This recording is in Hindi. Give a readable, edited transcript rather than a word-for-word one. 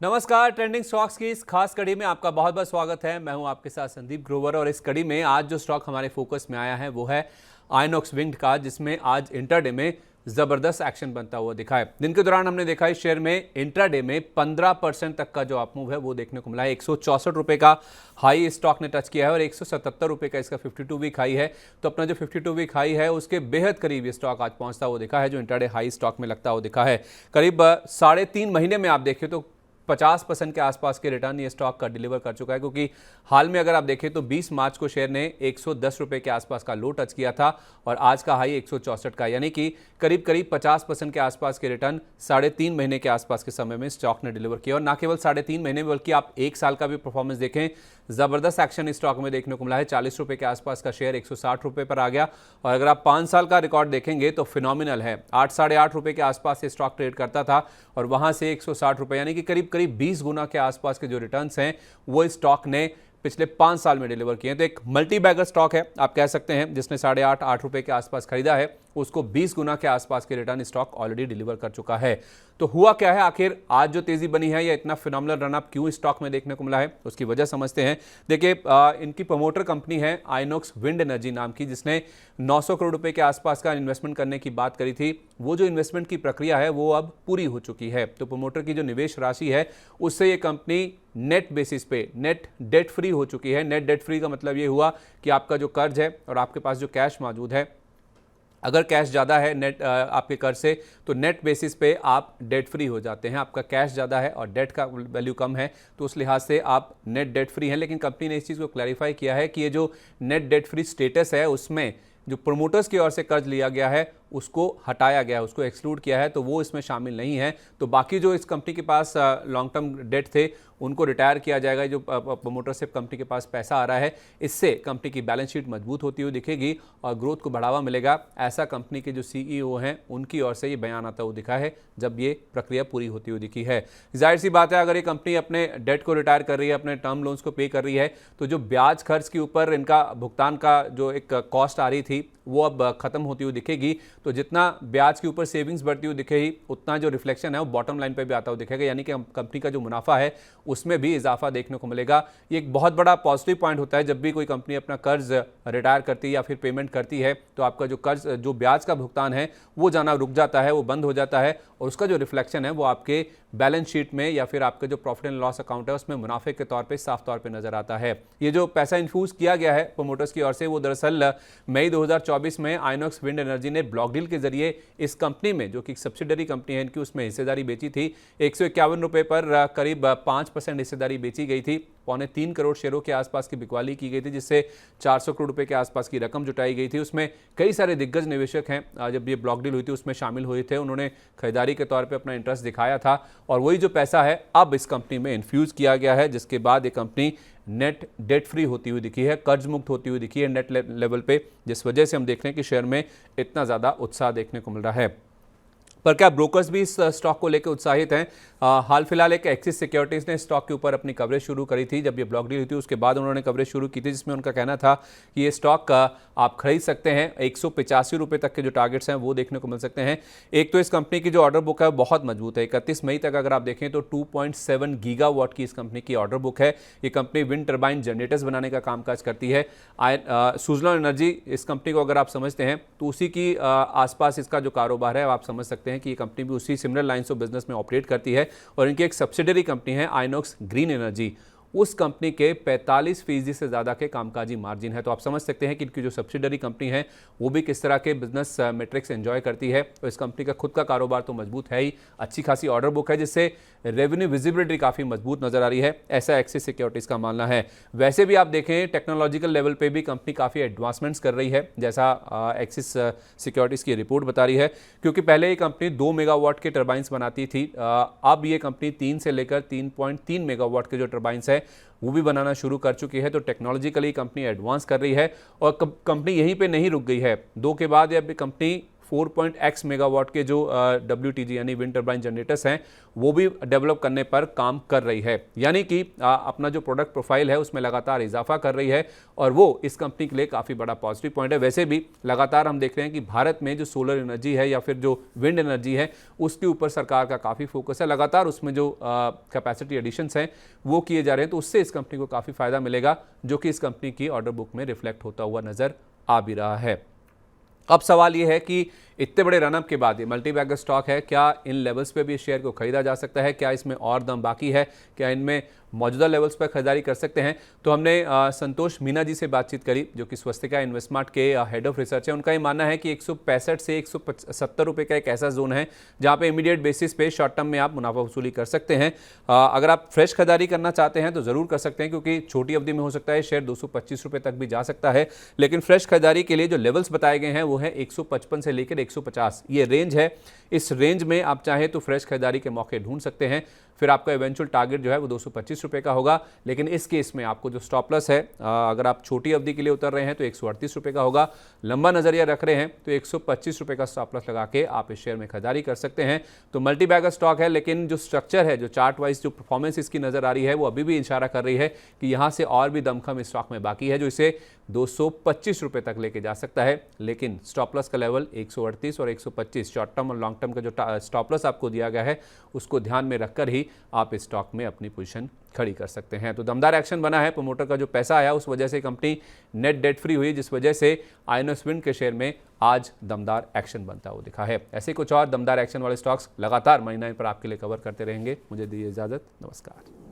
नमस्कार। ट्रेंडिंग स्टॉक्स की इस खास कड़ी में आपका बहुत बहुत स्वागत है। मैं हूं आपके साथ संदीप ग्रोवर और इस कड़ी में आज जो स्टॉक हमारे फोकस में आया है वो है आइनॉक्स विंड का, जिसमें आज इंट्राडे में जबरदस्त एक्शन बनता हुआ दिखा है। दिन के दौरान हमने देखा इस शेयर में इंट्राडे में 15% तक का जो अपमूव है वो देखने को मिला है। 164 रुपए का हाई स्टॉक ने टच किया है और 177 रुपए का इसका 52 वीक हाई है। तो अपना जो 52 वीक हाई है उसके बेहद करीब ये स्टॉक आज पहुंचता हुआ दिखा है, जो इंट्राडे हाई स्टॉक में लगता हुआ दिखा है। करीब 3.5 महीने में आप देखिए तो 50% के आसपास के रिटर्न ये स्टॉक का डिलीवर कर चुका है, क्योंकि हाल में अगर आप देखें तो 20 मार्च को शेयर ने 110 रुपए के आसपास का लो टच किया था और आज का हाई 164 का, यानी कि करीब करीब 50% के आसपास के रिटर्न 3.5 महीने के आसपास के समय में स्टॉक ने डिलीवर किया। और ना केवल 3.5 महीने में बल्कि आप एक साल का भी परफॉर्मेंस देखें, जबरदस्त एक्शन इस स्टॉक में देखने को मिला है। 40 रुपए के आसपास का शेयर 160 रुपए पर आ गया और अगर आप 5 साल का रिकॉर्ड देखेंगे तो फिनोमिनल है। 8-8.5 रुपए के आसपास ये स्टॉक ट्रेड करता था और वहां से 160 रुपए, यानी कि करीब करीब 20 गुना के आसपास के जो रिटर्न्स हैं वो इस स्टॉक ने पिछले 5 साल में डिलीवर किए हैं। तो एक मल्टी बैगर स्टॉक है आप कह सकते हैं, जिसने 8.5-8 रुपए के आसपास खरीदा है उसको 20 गुना के आसपास के रिटर्न स्टॉक ऑलरेडी डिलीवर कर चुका है। तो हुआ क्या है आखिर, आज जो तेजी बनी है या इतना फिनोमिनल रनअप क्यों स्टॉक में देखने को मिला है, उसकी वजह समझते हैं। देखिए इनकी प्रमोटर कंपनी है आइनॉक्स विंड एनर्जी नाम की, जिसने 900 करोड़ रुपए के आसपास का इन्वेस्टमेंट करने की बात करी थी। वो जो इन्वेस्टमेंट की प्रक्रिया है वो अब पूरी हो चुकी है। तो प्रमोटर की जो निवेश राशि है उससे ये कंपनी नेट बेसिस पे नेट डेट फ्री हो चुकी है। नेट डेट फ्री का मतलब ये हुआ कि आपका जो कर्ज है और आपके पास जो कैश मौजूद है, अगर कैश ज़्यादा है नेट आपके कर्ज से, तो नेट बेसिस पे आप डेट फ्री हो जाते हैं। आपका कैश ज़्यादा है और डेट का वैल्यू कम है तो उस लिहाज से आप नेट डेट फ्री हैं। लेकिन कंपनी ने इस चीज़ को क्लैरिफाई किया है कि ये जो नेट डेट फ्री स्टेटस है उसमें जो प्रमोटर्स की ओर से कर्ज लिया गया है उसको हटाया गया है, उसको एक्सक्लूड किया है, तो वो इसमें शामिल नहीं है। तो बाकी जो इस कंपनी के पास लॉन्ग टर्म डेट थे उनको रिटायर किया जाएगा। जो प्रमोटर से कंपनी के पास पैसा आ रहा है, इससे कंपनी की बैलेंस शीट मजबूत होती हुई दिखेगी और ग्रोथ को बढ़ावा मिलेगा। ऐसा कंपनी के जो सीईओ हैं उनकी ओर से ये बयान आता हुआ दिखा है जब ये प्रक्रिया पूरी होती हुई दिखी है। जाहिर सी बात है, अगर ये कंपनी अपने डेट को रिटायर कर रही है, अपने टर्म लोन्स को पे कर रही है, तो जो ब्याज खर्च के ऊपर इनका भुगतान का जो एक कॉस्ट आ रही थी वो अब खत्म होती हुई दिखेगी। तो जितना ब्याज के ऊपर सेविंग्स बढ़ती हुई दिखेगी उतना जो रिफ्लेक्शन है वो बॉटम लाइन पे भी आता हुआ दिखेगा, यानी कि कंपनी का जो मुनाफा है उसमें भी इजाफा देखने को मिलेगा। ये एक बहुत बड़ा पॉजिटिव पॉइंट होता है जब भी कोई कंपनी अपना कर्ज रिटायर करती है या फिर पेमेंट करती है, तो आपका जो कर्ज जो ब्याज का भुगतान है वो जाना रुक जाता है, वो बंद हो जाता है और उसका जो रिफ्लेक्शन है वो आपके बैलेंस शीट में या फिर आपके जो प्रॉफिट एंड लॉस अकाउंट है उसमें मुनाफे के तौर पे साफ तौर पे नजर आता है। ये जो पैसा इन्फ्यूज किया गया है प्रमोटर्स की ओर से, वो दरअसल मई 2024 में आइनॉक्स विंड एनर्जी ने ब्लॉक डील के जरिए इस कंपनी में, जो कि सब्सिडरी कंपनी है इनकी, उसमें हिस्सेदारी बेची थी। 151 रुपए पर करीब 5% हिस्सेदारी बेची गई थी। 2.25 करोड़ शेयरों के आसपास की बिकवाली की गई थी, जिससे 400 करोड़ रुपए के आसपास की रकम जुटाई गई थी। उसमें कई सारे दिग्गज निवेशक हैं, जब ये ब्लॉक डील हुई थी उसमें शामिल हुए थे, उन्होंने खरीदारी के तौर पे अपना इंटरेस्ट दिखाया था और वही जो पैसा है अब इस कंपनी में इन्फ्यूज किया गया है, जिसके बाद ये कंपनी नेट डेट फ्री होती हुई दिखी है, कर्ज मुक्त होती हुई दिखी है नेट लेवल पे, जिस वजह से हम देख रहे हैं कि शेयर में इतना ज़्यादा उत्साह देखने को मिल रहा है। पर क्या ब्रोकर्स भी इस स्टॉक को लेकर उत्साहित हैं? हाल फिलहाल एक एक्सिस सिक्योरिटीज़ ने स्टॉक के ऊपर अपनी कवरेज शुरू करी थी। जब ये ब्लॉक डील हुई थी उसके बाद उन्होंने कवरेज शुरू की थी, जिसमें उनका कहना था कि ये स्टॉक आप खरीद सकते हैं। 185 रुपये तक के जो टारगेट्स हैं वो देखने को मिल सकते हैं। एक तो इस कंपनी की जो ऑर्डर बुक है बहुत मजबूत है। 31 मई तक अगर आप देखें तो 2.7 गीगावाट की इस कंपनी की ऑर्डर बुक है। ये कंपनी विंड टर्बाइन जनरेटर्स बनाने का कामकाज करती है। सुजलॉन एनर्जी इस कंपनी को अगर आप समझते हैं तो उसी की आसपास इसका जो कारोबार है आप समझ सकते हैं कि ये कंपनी भी उसी सिमिलर लाइन्स ऑफ बिजनेस में ऑपरेट करती है और इनकी एक सब्सिडरी कंपनी है आइनॉक्स ग्रीन एनर्जी। उस कंपनी के 45% से ज़्यादा के कामकाजी मार्जिन है। तो आप समझ सकते हैं कि इनकी जो सब्सिडरी कंपनी है वो भी किस तरह के बिजनेस मेट्रिक्स एंजॉय करती है। तो इस कंपनी का खुद का कारोबार तो मजबूत है ही, अच्छी खासी ऑर्डर बुक है, जिससे रेवेन्यू विजिबिलिटी काफ़ी मजबूत नजर आ रही है, ऐसा एक्सिस सिक्योरिटीज़ का मानना है। वैसे भी आप देखें टेक्नोलॉजिकल लेवल पे भी कंपनी काफ़ी एडवांसमेंट्स कर रही है, जैसा एक्सिस सिक्योरिटीज़ की रिपोर्ट बता रही है। क्योंकि पहले ये कंपनी 2 मेगावाट के टर्बाइंस बनाती थी, अब ये कंपनी 3 से लेकर 3.3 मेगावाट के जो टर्बाइंस है वो भी बनाना शुरू कर चुकी है। तो टेक्नोलॉजिकली कंपनी एडवांस कर रही है और कंपनी यहीं पे नहीं रुक गई है। 2 के बाद अब कंपनी 4.x मेगावाट के जो WTG यानी विंड टर्बाइन जनरेटर्स हैं वो भी डेवलप करने पर काम कर रही है, यानी कि अपना जो प्रोडक्ट प्रोफाइल है उसमें लगातार इजाफा कर रही है और वो इस कंपनी के लिए काफ़ी बड़ा पॉजिटिव पॉइंट है। वैसे भी लगातार हम देख रहे हैं कि भारत में जो सोलर एनर्जी है या फिर जो विंड एनर्जी है उसके ऊपर सरकार का काफ़ी फोकस है, लगातार उसमें जो कैपेसिटी एडिशंस हैं वो किए जा रहे हैं, तो उससे इस कंपनी को काफ़ी फायदा मिलेगा, जो कि इस कंपनी की ऑर्डर बुक में रिफ्लेक्ट होता हुआ नजर आ भी रहा है। अब सवाल ये है कि इतने बड़े रनअप के बाद ये मल्टी बैगर स्टॉक है, क्या इन लेवल्स पे भी इस शेयर को खरीदा जा सकता है? क्या इसमें और दम बाकी है? क्या इनमें मौजूदा लेवल्स पर खरीदारी कर सकते हैं? तो हमने संतोष मीना जी से बातचीत करी, जो कि स्वस्तिका इन्वेस्टमार्ट के हेड ऑफ रिसर्च है। उनका ये मानना है कि 165 से 170 रुपये का एक ऐसा जोन है जहाँ पे इमीडिएट बेसिस पे शॉर्ट टर्म में आप मुनाफा वसूली कर सकते हैं। अगर आप फ्रेश खरीदारी करना चाहते हैं तो ज़रूर कर सकते हैं, क्योंकि छोटी अवधि में हो सकता है शेयर 225 रुपये तक भी जा सकता है, लेकिन फ्रेश खरीदारी के लिए जो लेवल्स बताए गए हैं वो है 155 से लेकर 150, ये रेंज है। इस रेंज में आप चाहें तो फ्रेश खरीदारी के मौके ढूंढ सकते हैं। फिर आपका इवेंचुअल टारगेट जो है वो 225 रुपये का होगा, लेकिन इस केस में आपको जो स्टॉप लॉस है, अगर आप छोटी अवधि के लिए उतर रहे हैं तो 138 रुपये का होगा, लंबा नजरिया रख रहे हैं तो 125 रुपये का स्टॉप लॉस लगा के आप इस शेयर में खरीदारी कर सकते हैं। तो मल्टी बैगर स्टॉक है, लेकिन जो स्ट्रक्चर है, जो चार्ट वाइज जो परफॉर्मेंस इसकी नजर आ रही है वो अभी भी इशारा कर रही है कि यहाँ से और भी दमखम इस स्टॉक में बाकी है, जो इसे 225 रुपये तक लेके जा सकता है। लेकिन स्टॉप लॉस का लेवल 138 और 125 शॉर्ट टर्म और लॉन्ग टर्म का जो स्टॉप लॉस आपको दिया गया है उसको ध्यान में रखकर ही आप इस स्टॉक में अपनी पोजीशन खड़ी कर सकते हैं। तो दमदार एक्शन बना है, प्रमोटर का जो पैसा आया उस वजह से कंपनी नेट डेट फ्री हुई, जिस वजह से आयनोक्स विंड के शेयर में आज दमदार एक्शन बनता हुआ दिखा है। ऐसे कुछ और दमदार एक्शन वाले स्टॉक्स लगातार मनी 9 पर आपके लिए कवर करते रहेंगे। मुझे दीजिए इजाजत, नमस्कार।